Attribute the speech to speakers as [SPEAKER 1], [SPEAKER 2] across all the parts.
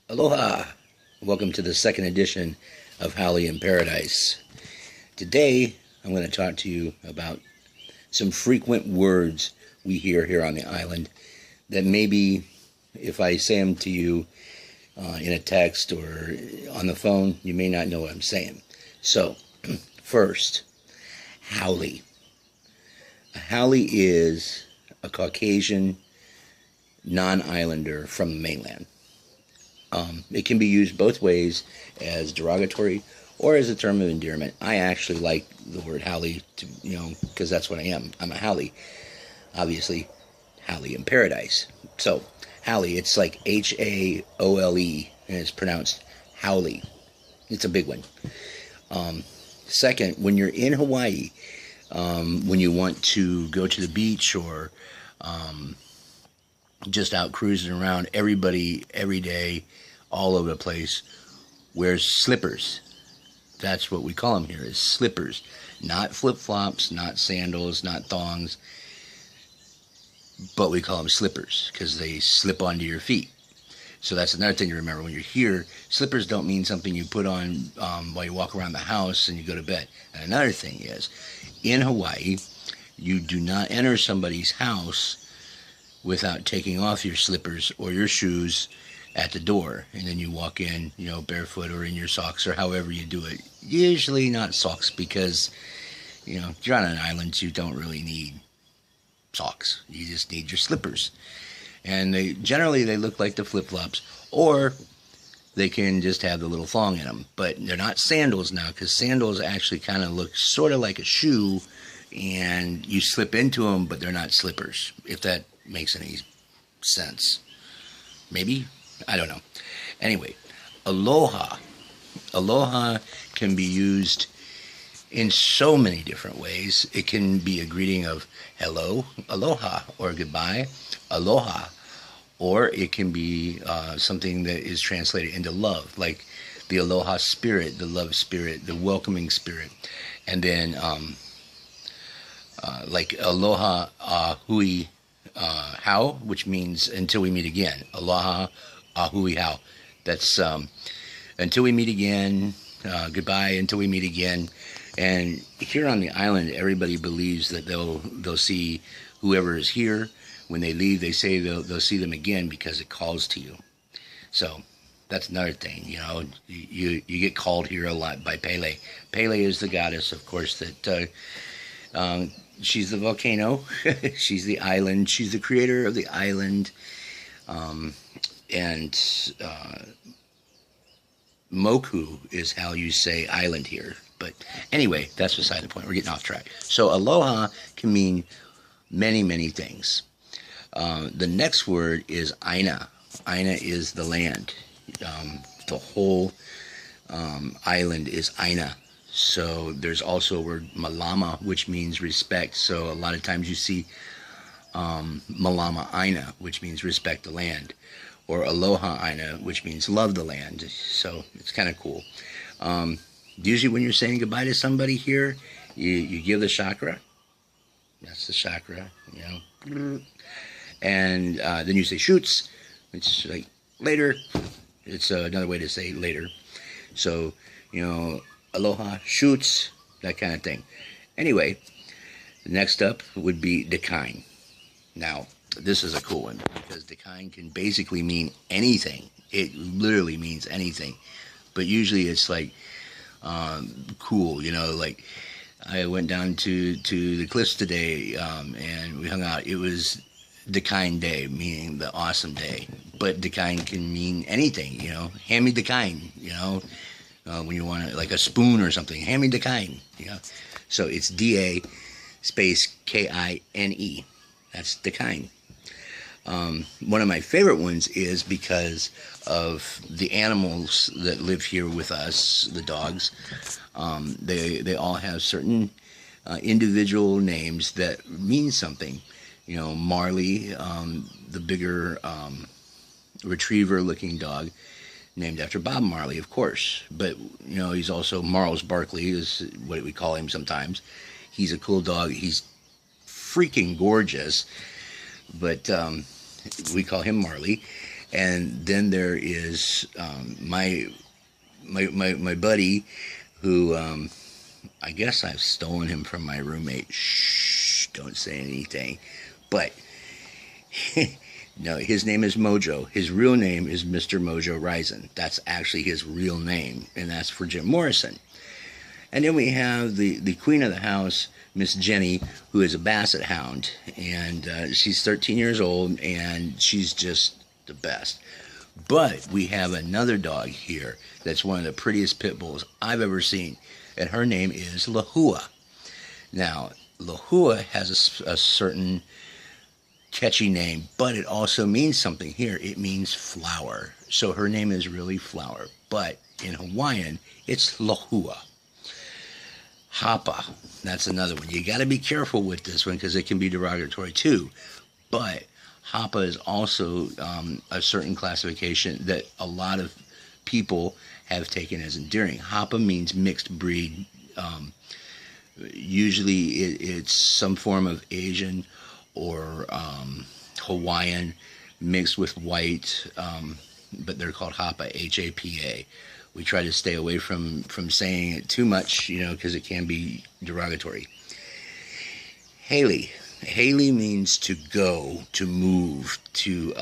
[SPEAKER 1] Aloha! Welcome to the second edition of Haole in Paradise. Today, I'm going to talk to you about some frequent words we hear here on the island that maybe if I say them to you in a text or on the phone, you may not know what I'm saying. So, first, haole. A haole is a Caucasian non-islander from the mainland. It can be used both ways as derogatory or as a term of endearment. I actually like the word haole, because that's what I am. I'm a haole. Obviously, haole in paradise. So, haole, it's like H-A-O-L-E, and it's pronounced haole. It's a big one. Second, when you're in Hawaii, when you want to go to the beach or just out cruising around, everybody, every day, all over the place, wears slippers. That's what we call them here, is slippers. Not flip-flops, not sandals, not thongs, but we call them slippers because they slip onto your feet. So that's another thing to remember. When you're here, slippers don't mean something you put on while you walk around the house and you go to bed. And another thing is, in Hawaii, you do not enter somebody's house without taking off your slippers or your shoes at the door, and then you walk in, barefoot or in your socks or however you do it. Usually not socks because, if you're on an island, you don't really need socks. You just need your slippers. And they generally look like the flip-flops, or they can just have the little thong in them. But they're not sandals now, because sandals actually kind of look sort of like a shoe, and you slip into them, but they're not slippers, if that makes any sense. Maybe? I don't know. Anyway, aloha. Aloha can be used in so many different ways. It can be a greeting of hello, aloha, or goodbye, aloha. Or it can be something that is translated into love, like the aloha spirit, the love spirit, the welcoming spirit. And then like aloha hui how, which means until we meet again. Aloha hui how. That's until we meet again, goodbye until we meet again. And here on the island, everybody believes that they'll see whoever is here. When they leave, they say they'll see them again because it calls to you. So that's another thing, you get called here a lot by Pele. Pele is the goddess, of course, that she's the volcano. She's the island. She's the creator of the island. And Moku is how you say island here. But anyway, that's beside the point. We're getting off track. So aloha can mean many, many things. The next word is aina. Aina is the land. The whole island is aina. So there's also a word malama, which means respect. So a lot of times you see malama aina, which means respect the land, or aloha aina, which means love the land. So it's kind of cool. Usually when you're saying goodbye to somebody here, you give the chakra. That's the chakra, And then you say shoots, which is like later. It's another way to say later. So, aloha, shoots, that kind of thing. Anyway, next up would be decline. Now, this is a cool one because decline can basically mean anything. It literally means anything. But usually it's like cool, like I went down to the cliffs today and we hung out. It was decline day, meaning the awesome day. But decline can mean anything, hand me decline, when you want like a spoon or something, hand me decline, So it's D-A space K-I-N-E. That's decline. One of my favorite ones is because of the animals that live here with us, the dogs. They all have certain individual names that mean something. Marley, the bigger retriever-looking dog, named after Bob Marley, of course. But, he's also Marles Barkley, is what we call him sometimes. He's a cool dog. He's freaking gorgeous. But we call him Marley. And then there is my buddy, who I guess I've stolen him from my roommate. Shh, don't say anything. But no, his name is Mojo. His real name is Mr. Mojo Risen. That's actually his real name, and that's for Jim Morrison. And then we have the queen of the house, Miss Jenny, who is a basset hound, and she's 13 years old, and she's just the best. But we have another dog here that's one of the prettiest pit bulls I've ever seen, and her name is Lahua. Now, Lahua has a certain catchy name, but it also means something here. It means flower. So her name is really Flower, but in Hawaiian, it's Lahua. Hapa, that's another one. You got to be careful with this one because it can be derogatory too. But Hapa is also a certain classification that a lot of people have taken as endearing. Hapa means mixed breed. Usually it's some form of Asian or Hawaiian mixed with white, but they're called Hapa, H-A-P-A. We try to stay away from saying it too much, because it can be derogatory. Haole. Haole means to go, to move, to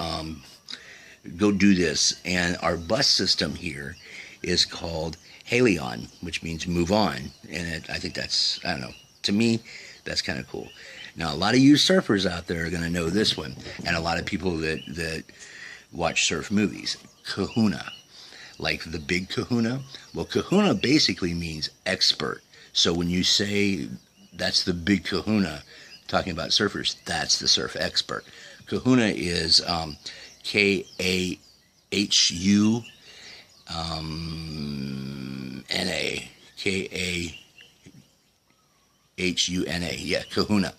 [SPEAKER 1] go do this. And our bus system here is called Haole-on, which means move on. And I think that's, I don't know, to me, that's kind of cool. Now, a lot of you surfers out there are going to know this one, and a lot of people that watch surf movies. Kahuna. Like the big kahuna. Well, kahuna basically means expert. So when you say that's the big kahuna, talking about surfers, that's the surf expert. Kahuna is K-A-H-U-N-A. K-A-H-U-N-A. Yeah, kahuna.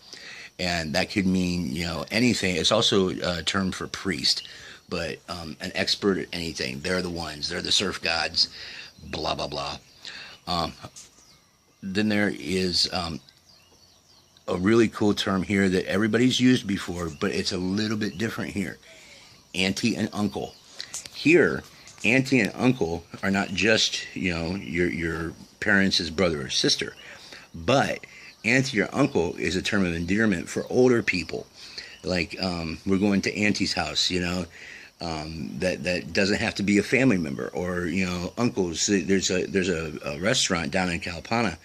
[SPEAKER 1] And that could mean, anything. It's also a term for priest. But an expert at anything. They're the ones. They're the surf gods. Blah, blah, blah. Then there is a really cool term here that everybody's used before, but it's a little bit different here. Auntie and uncle. Here, auntie and uncle are not just, your parents' brother or sister. But auntie or uncle is a term of endearment for older people. Like, we're going to auntie's house, that doesn't have to be a family member, or uncles. There's a restaurant down in Kalapana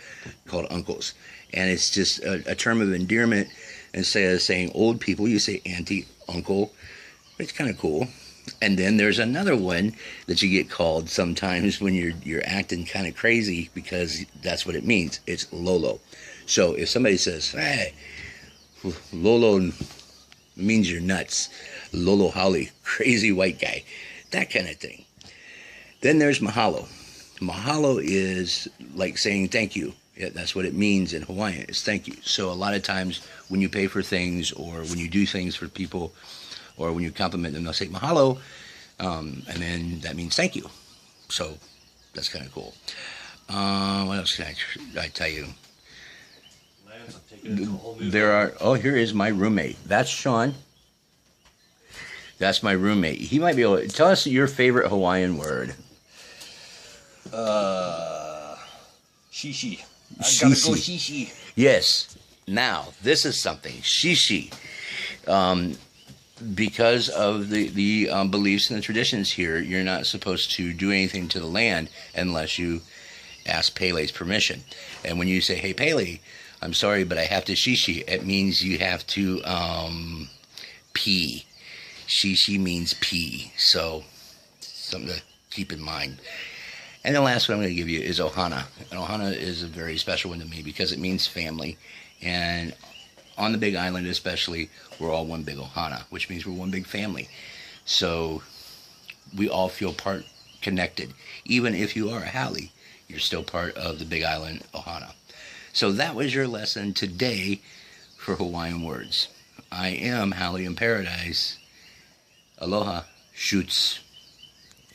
[SPEAKER 1] called Uncles, and it's just a term of endearment. Instead of saying old people, you say auntie, uncle. It's kind of cool. And then there's another one that you get called sometimes when you're acting kind of crazy, because that's what it means. It's Lolo. So if somebody says, "Hey, Lolo," means you're nuts. Lolo Haole, crazy white guy, that kind of thing. Then there's mahalo. Mahalo is like saying thank you. Yeah, that's what it means in Hawaiian, is thank you. So a lot of times when you pay for things, or when you do things for people, or when you compliment them, they'll say mahalo, and then that means thank you. So that's kind of cool. What else can I tell you? There are, here is my roommate. That's Sean. That's my roommate. He might be able to tell us your favorite Hawaiian word.
[SPEAKER 2] Shishi. I gotta go shishi.
[SPEAKER 1] Yes. Now, this is something. Shishi. Because of the beliefs and the traditions here, you're not supposed to do anything to the land unless you ask Pele's permission. And when you say, "Hey, Pele, I'm sorry, but I have to shishi," it means you have to pee. Shishi means pee, so something to keep in mind. And the last one I'm going to give you is ohana. And ohana is a very special one to me because it means family. And on the Big Island especially, we're all one big ohana, which means we're one big family. So we all feel connected. Even if you are a Haole, you're still part of the Big Island ohana. So that was your lesson today for Hawaiian words. I am Haole in Paradise. Aloha, shoots.